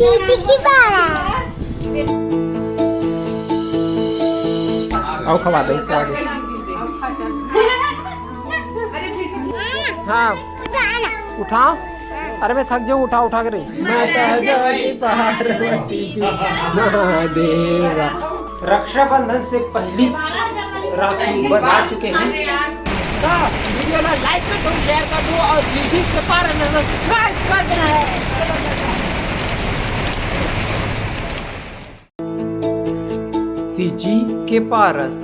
आओ खवा दो हाँ उठाओ। अरे मैं थक जाऊँ, उठा उठा कर महादेवा। रक्षाबंधन से पहली राखी बना चुके हैं। तो वीडियो को लाइक कर दो, शेयर कर दो और सीजी के पारस सब्सक्राइब कर देना है। सीजी के पारस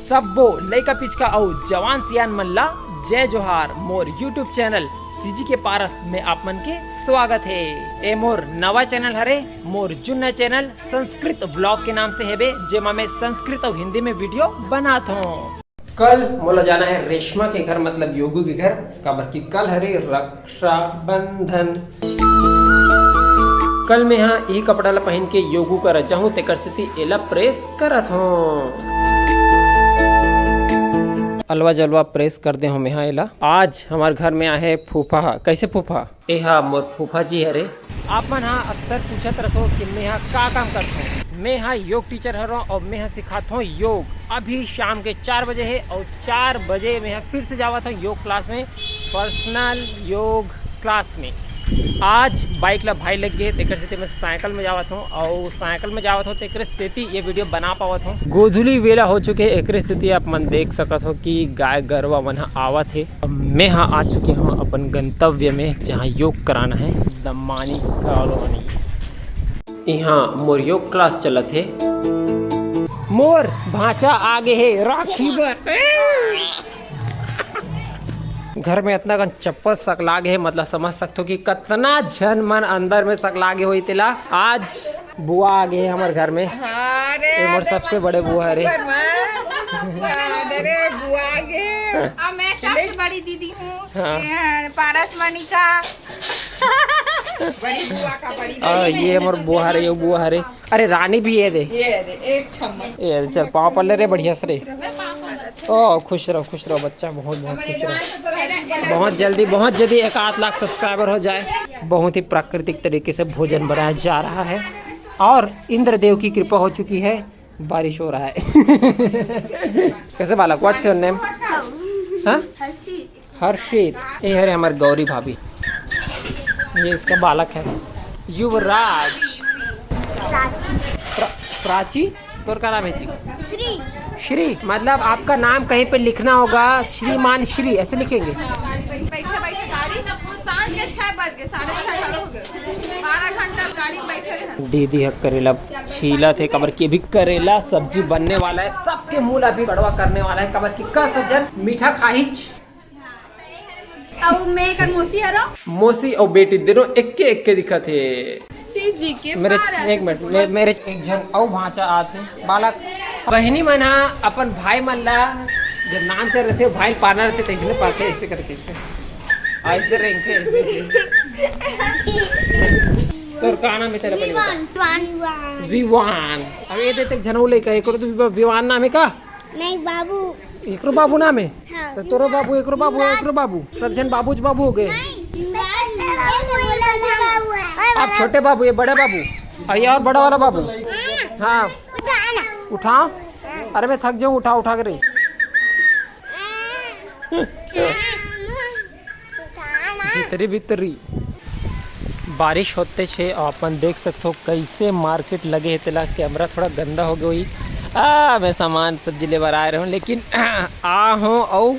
सबो लइका पिचका और जवान सियान मल्ला जय जोहार। मोर यूट्यूब चैनल सीजी के पारस में आप मन के स्वागत है। ए मोर नवा चैनल हरे, मोर जुन्ना चैनल संस्कृत ब्लॉग के नाम से हेबे, जेमा मैं संस्कृत और हिंदी में वीडियो बनात हूँ। कल मोला जाना है रेशमा के घर, मतलब योगू के घर, काबर की कल हरे रक्षाबंधन। कल मैं यहाँ यही कपड़ा ला पहन के योगू कर चाहूँ, तेकर स्थिति एला प्रेस करत हूँ। अलवा जलवा प्रेस कर दे हम यहाँ एला। आज हमारे घर में आए फूफा। कैसे फूफा? ए हाँ मोर फूफा जी हरे। आप मन हाँ अक्सर पूछत रखो कि मैं यहाँ का काम करता हूँ। मैं यहाँ योग टीचर हूँ और मैं यहाँ सिखाता हूँ योग। अभी शाम के 4 बजे है और 4 बजे मैं यहाँ फिर से जावा था योग क्लास में, पर्सनल योग क्लास में। आज बाइक ला भाई लग गए, तेकर से मैं साइकिल में जावत हूँ और साइकिल में जावत हूँ, तेकर स्थिति ये वीडियो बना पावत हूँ। गोधुली वेला हो चुके, एक स्थिति आप मन देख सकत हो कि गाय गरवा मन आवत है। मैं यहाँ आ चुके हूँ अपन गंतव्य में, जहाँ योग कराना है, दमानी कॉलोनी। यहाँ मोर योग क्लास चलत है। मोर भांचा आगे है राखी बर। घर में इतना कन चप्पल सकलागे है, मतलब समझ सकते हो कि कितना जन मन अंदर में सकलागे हुई तिला। आज बुआ आ गए हमारे घर में। मोर सबसे बड़े बुआ है रे। बुआ आ गए। मैं सबसे बड़ी दीदी हूँ, पारस मणिका। बड़ी बुआ का बड़ी ये मोर बुआ है, ये बुआ है रे। अरे रानी भी ये दे एक छम्मन। ये चल पाँव पल्ले रे बढ़िया से रे। ओ खुश रहो बच्चा, बहुत बहुत खुश रहो। बहुत जल्दी 1 लाख सब्सक्राइबर हो जाए। बहुत ही प्राकृतिक तरीके से भोजन बनाया जा रहा है और इंद्रदेव की कृपा हो चुकी है, बारिश हो रहा है। कैसे बालक? What's your name? हर्षित। ये है हमारी गौरी भाभी, ये इसका बालक है युवराज। प्राची, तोर का नाम है जी? श्री। मतलब आपका नाम कहीं पे लिखना होगा श्रीमान श्री, ऐसे लिखेंगे। दीदी हक करेला छीला थे, कबर की भी करेला सब्जी बनने वाला है। सबके मूल अभी कड़वा करने वाला है, कबर की का सब्जन मीठा खाहिच। और मैं कर मौसी हरो। मौसी और बेटी दोनों एक दिखत है। सीजी के मेरे एक मिनट, मेरे एक जन और भांचा आते बालक बहनी मन अपन भाई मन ला जब नाम से रहते भाई पाना रहते तैसे पाते, ऐसे करके ऐसे रेंगे। तोर का नाम है तेरा? विवान। अब ये देते जनऊ ले का एकरो तो विवान नाम है का? नहीं बाबू। एकरो बाबू नाम है? हाँ। तो तोरो बाबू, एकरो बाबू, सब जन बाबू हो गए। आप छोटे बाबू, ये बड़े बाबू, और ये और बड़ा वाला बाबू। हाँ उठाओ। अरे मैं थक जाऊँ, उठा कर। भीतरी बारिश होते छे और अपन देख सकते हो कैसे मार्केट लगे है। तेला कैमरा थोड़ा गंदा हो गई। मैं सामान सब्जी ले आ रहा हूँ, लेकिन आ हूँ और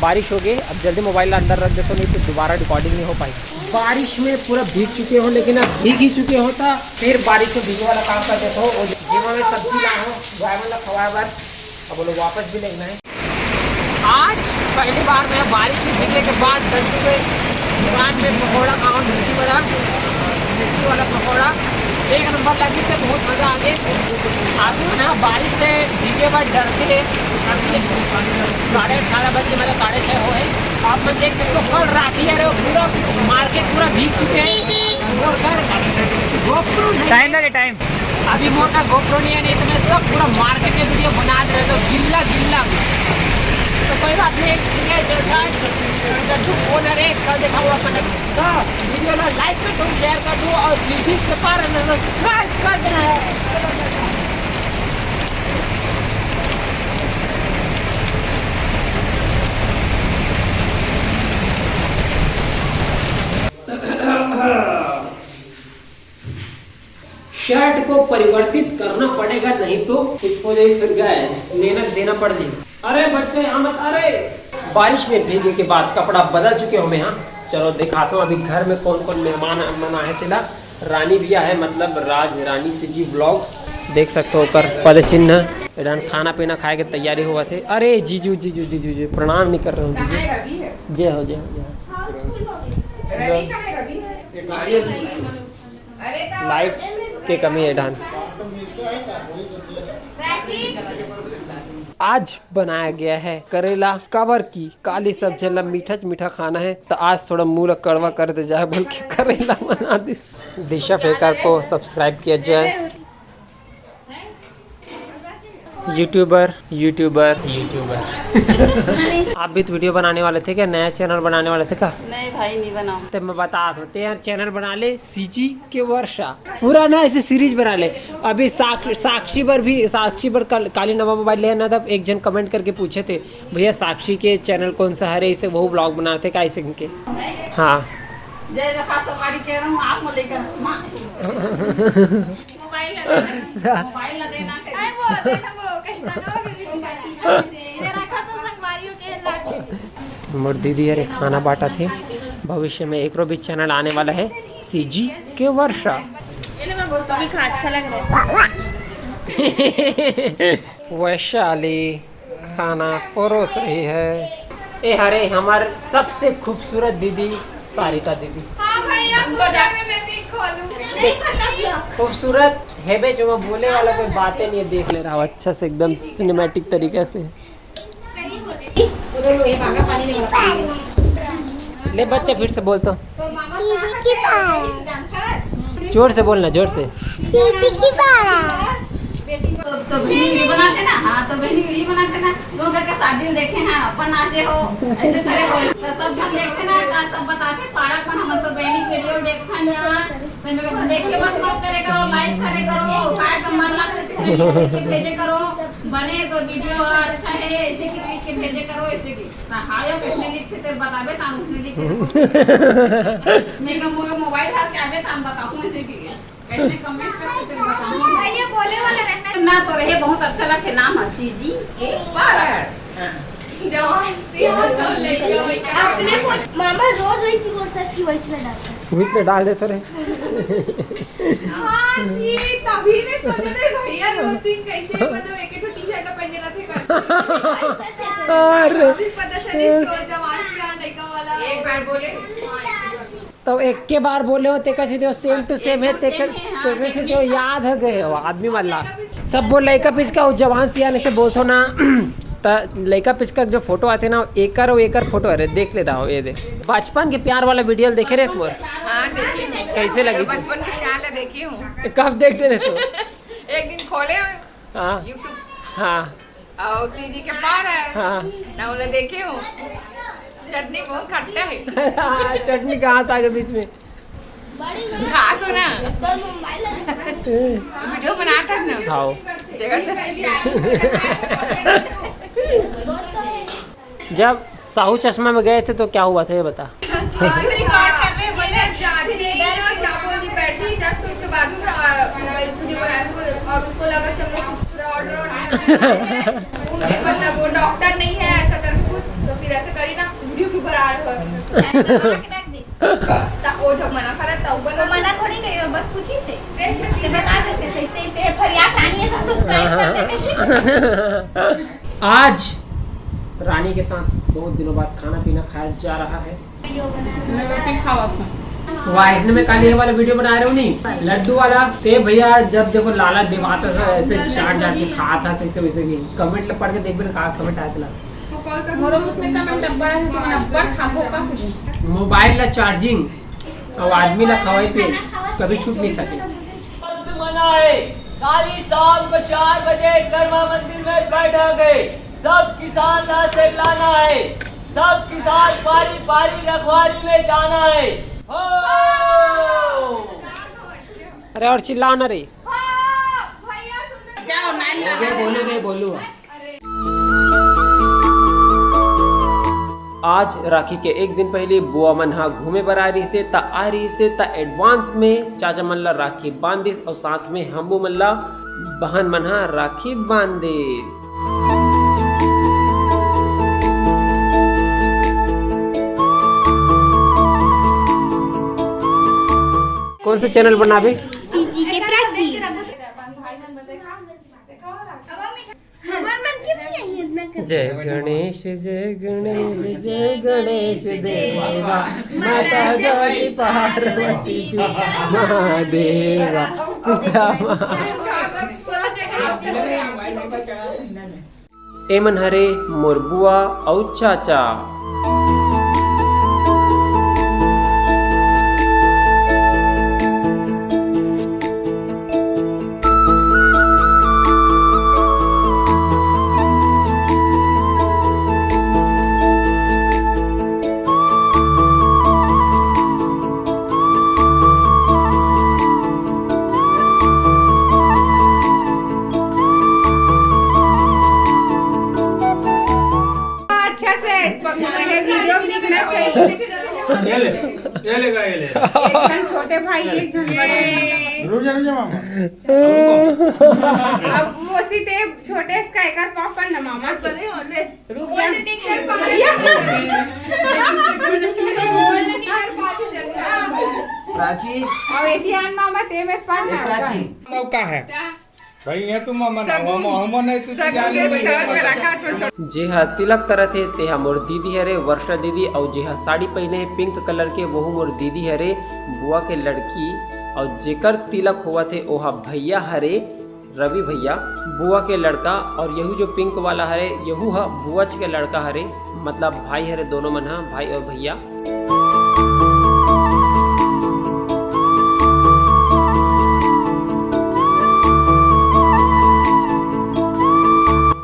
बारिश हो गई। अब जल्दी मोबाइल अंदर रख देता, नहीं तो दोबारा रिकॉर्डिंग नहीं हो पाई। बारिश में पूरा भीग चुके हो, लेकिन अब भीग ही चुके हो तो फिर बारिश में भीगने वाला काम कर देते हो। और जीवा में सब्जी ला हो गाय मतलब खवाया बार, अब बोलो वापस भी लेना है। आज पहली बार मैं बारिश में भीगने के बाद गलती से दुकान में पकौड़ा खाऊँ, मिर्ची वाला पकौड़ा। एक नंबर लगी से बहुत मज़ा आ गया। आदमी ना बारिश से भीगे बाद डरते हैं। 18:30 बजे, मतलब 6:30 हो है। आप मैं देख सकते हो कल राखी है, पूरा मार्केट पूरा भीग चुके हैं। गोप्रो टाइम अभी मोर का गोप्रो नहीं है, नहीं तो मैं सब पूरा मार्केट में वीडियो बना दे रहे। तो गिल्ला तो कोई बात नहीं, ठीक है। जो फोन है कल देखा हुआ वीडियो लाइक कर दो, जिसके पार सब्सक्राइब कर देना है। शर्ट को परिवर्तित करना पड़ेगा, नहीं तो कुछ हो जाए, फिर गए मेहनत देना पड़ जाए। अरे बच्चे यहाँ मत, अरे बारिश में भीगने के बाद कपड़ा बदल चुके हो मैं। यहाँ चलो दिखाता हूँ अभी घर में कौन कौन मेहमान आए थे। रानी भी है, मतलब राज रानी से जी ब्लॉग देख सकते हो ऊपर पद चिन्ह। इधर खाना पीना खाए के तैयारी हुआ थे। अरे जीजू जीजू जीजू जी प्रणाम नहीं कर रहा हूँ जीजू। जय हो जय हो जय। लाइट की कमी है ढान। आज बनाया गया है करेला कवर की काली सब्जी। मीठा मीठा खाना है तो आज थोड़ा मुँह कड़वा कर दे जाए बोल के करेला बना दी। दिशा फेकर को सब्सक्राइब किया जाए। यूट्यूबर आप भी तो वीडियो बनाने वाले थे क्या? नया चैनल बनाने वाले थे क्या? नहीं भाई नहीं बनाओ। तो मैं बता दो यार, चैनल बना ले सीजी के वर्षा पूरा ना ऐसे सीरीज बना ले। अभी साक्षी पर काली नवा मोबाइल ले ना, तब एक जन कमेंट करके पूछे थे भैया साक्षी के चैनल कौन सा है, इसे वो ब्लॉग बना थे कैसे इनके। हाँ मोर दीदी अरे खाना बांटा थे। भविष्य में एक भी चैनल आने वाला है सीजी के वर्षा। अच्छा लग रहा है। वैशाली खाना परोस रही है। ए हरे हमारे सबसे खूबसूरत दीदी सारिका दीदी। खूबसूरत है बे, जो मैं बोले वाला कोई बातें नहीं है, देख ले रहा हूँ अच्छा से एकदम सिनेमैटिक तरीके से। ले बच्चे फिर से बोल तो जोर से बोलना, जोर से। तो बहनी वीडियो बनाते ना। हाँ तो बहनी वीडियो बनाते ना, लोग के शादी देखे हैं अपन नाचे हो ऐसे करे हो तो सब जब देखते ना सब बताते पारा पर हम तो बहनी वीडियो देखा यार मैंने कहा देख के बस मत करे करो, लाइक करे करो, काय का मन लगे के भेजे करो, बने तो वीडियो अच्छा है ऐसे की लिख के भेजे करो ऐसे की। हायो किसने लिखे तेरे बतावे ताम उसने लिखे मैं का मोबाइल हाथ के आवे ताम बताऊं ऐसे की कैसे कमेंट करके तेरे बताऊं। ये बोले वाला रहना ना तो रहे बहुत अच्छा लगे नाम है सीजी के पार। अपने मामा रोज वैसी बोलता है कि वैसे डालता है। इतने डाल देते रहे। हाँ जी तभी मैं सोचा था भैया रोज दिन कैसे मतलब एक ही टी-शर्ट पहने रहते करते। अरे पता चली तो जवान से लड़का वाला एक बार बोले तो एक के बार बोले हो तेका से सेम टू सेम है तेरे से जो याद है गए हो आदमी वाला सब बोल लड़का पिचका जवान सियाने से बोलते हो ना। लड़का पिचका जो फोटो आते ना एकर फोटो है देख ले रहा हो। ये देख बचपन के प्यार वाला वीडियो देखे रहे मोर। हाँ देखी कैसे लगी? बचपन के प्यार देखी हूँ। कब देखते रहे तो? एक दिन खोले हाँ यूट्यूब हाँ और सीजी के पार है हाँ ना उन्हें देखे हूँ। चटनी बहुत खट्टा है। चटनी कहाँ से आ गई बीच में? खा तो ना वीडियो बनाता है ना। खाओ जगह से जब साहू चश्मा में गए थे तो क्या हुआ था ये बता। उसको लगा मतलब वो डॉक्टर नहीं है ऐसा करके कुछ तो फिर ऐसे करी ना वीडियो की बराबर वो जब मना करा तब वो मना थोड़ी करी बस पूछी से बता देते थे इसे फरियाद रानी ऐसा सब्सक्राइब करते। आज रानी के साथ बहुत दिनों बाद खाना पीना खाया जा रहा है। रोटी खावा वाइसने में काली वाला वीडियो बना रहे हो नहीं लड्डू वाला ते भैया जब देखो लाला दिवाता था ऐसे चाट के खा था सही से वैसे की कमेंट पढ़ के देख कहा कमेंट आया था मोरो उसने कमेंट अब्बा है कि अब्बा खाबो का कुछ मोबाइल ला चार्जिंग और आदमी ला खवाई पे कभी छूट नहीं सके। मना है काली शाम को 4 बजे गरमा मंदिर में बैठा गए सब किसान ना से लाना है सब किसान पारी पारी रखवारी में जाना है। अरे और चिल्लाओ ना रे। भैया सुन जाओ नानी बोलो बोलो। आज राखी के एक दिन पहले बुआ मन हा घूमे बर आ रही से ता एडवांस में चाचा मन ला राखी बांधिस और साथ में हमू मन ला बहन मन हा राखी बांधिस। कौन सा चैनल बनाबे? सीजी के प्राची जय गणेश जय गणेश देवा माता जोड़ी पार्वती महादेवा पिता एमन हरे मोर बुआ और चाचा। ये ले एक जन छोटे भाई के एक जन बड़े रुक जा मामा। अब वो सीधे छोटे इसका एक और पॉपकॉर्न ना मामा बड़े होले रुक जा प्राची अब एटीएन मामा ते में पान ना प्राची मौका है भाई यहाँ तुम मना नहीं तो जाने जे हा तिलक करत हे तेहा मोर दीदी हरे वर्षा दीदी और जे हा साड़ी पहने हे पिंक कलर के वहू मोर दीदी हरे बुआ के लड़की और जेकर तिलक हुआ थे ओहा भैया हरे रवि भैया बुआ के लड़का और यहू जो पिंक वाला हरे यहू हा बुआ के लड़का हरे मतलब भाई हरे दोनों मन हा भाई और भैया।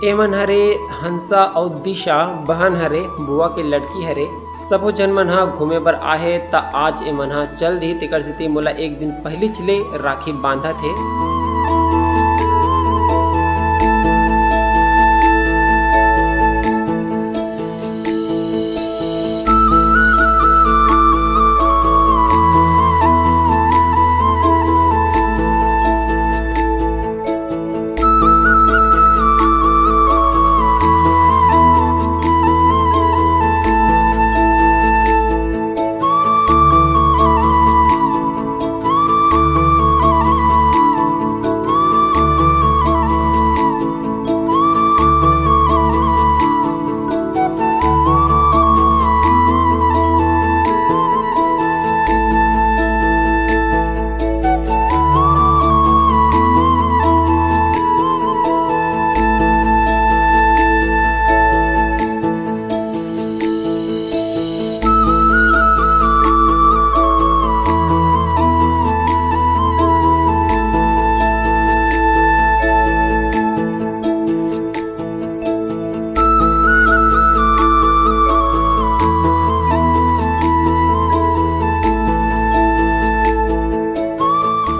एमन हरे हंसा और दिशा बहन हरे बुआ के लड़की हरे सबो जन मन हा घूमे बर आहे ता आज एमन हा चल दी तेकर सेती मोला एक दिन पहले चले राखी बांधा थे।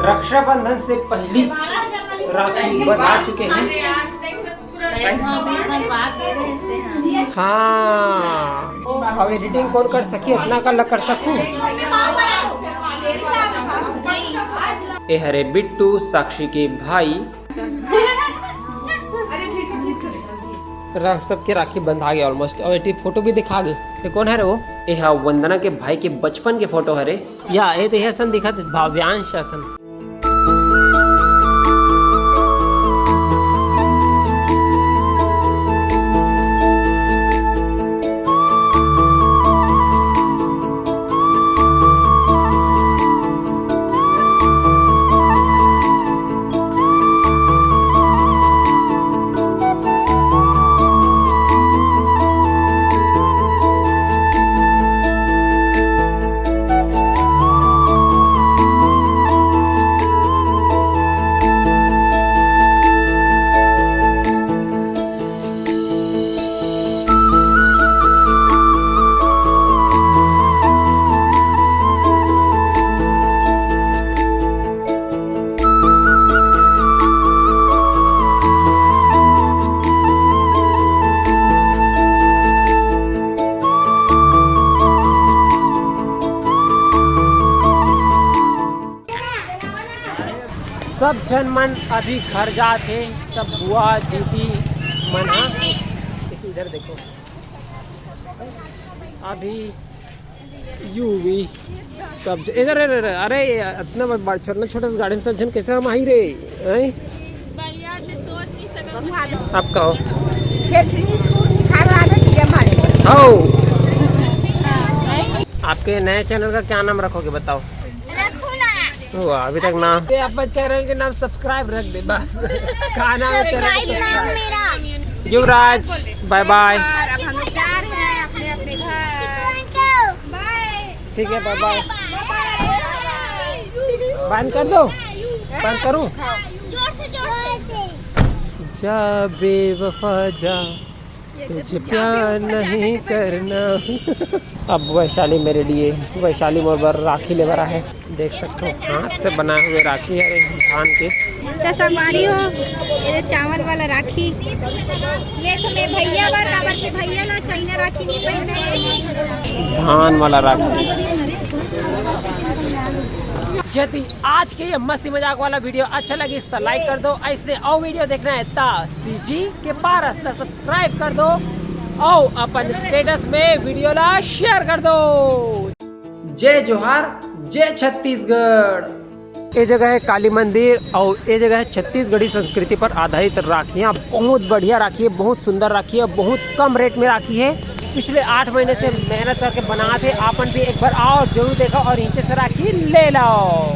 रक्षाबंधन से पहली राखी बना चुके हैं। हाँ अब एडिटिंग कौन कर सकी इतना कर सकूं। ए हरे बिट्टू साक्षी के भाई सबके राखी बंधा गए ऑलमोस्ट और एटी फोटो भी दिखा गए। ये कौन है रे वो? ये हाँ वंदना के भाई के बचपन के फोटो हरे या ये तो यह सन दिखा भाव्यांश सन। सब जन मन अभी घर जाते, सब बुआ दीदी मन। हाँ इधर देखो, अभी यूवी सब इधर। अरे इतना छोटा छोटा गार्डन सब जन कैसे हम आई रे हैं? आप कहो आपके नए चैनल का क्या नाम रखोगे बताओ? वाह, अभी तक नाम अपन चैनल के नाम सब्सक्राइब रख दे बस। क्या नाम है चैनल? युवराज बाय बाय। ठीक है बाय बाय। बंद कर दो, बंद करूं? जा बेवफा जा, तुझे प्यार नहीं करना। अब वैशाली मेरे लिए, वैशाली मोर राखी ले बरा है, देख सकते हो हाथ से बनाए हुए राखी है धान के। तो संगवारी हो, ये चावल वाला राखी, ये तो मैं भैया बार काबर के भैया ला चाइना राखी नहीं पहने, धान वाला राखी। यदि आज के ये मस्ती मजाक वाला वीडियो अच्छा लगे तो लाइक कर दो, ऐसे और वीडियो देखना है तो सीजी के पारस ला सब्सक्राइब कर दो और अपन स्टेटस में वीडियो ला शेयर कर दो। जय जोहार, जय छत्तीसगढ़। ये जगह है काली मंदिर और ये जगह है छत्तीसगढ़ी संस्कृति पर आधारित राखियाँ। बहुत बढ़िया राखी है, बहुत सुंदर राखी है, बहुत कम रेट में राखी है। पिछले 8 महीने से मेहनत करके बनाते, आपन भी एक बार आओ जरूर देखो और नीचे से राखी ले लो।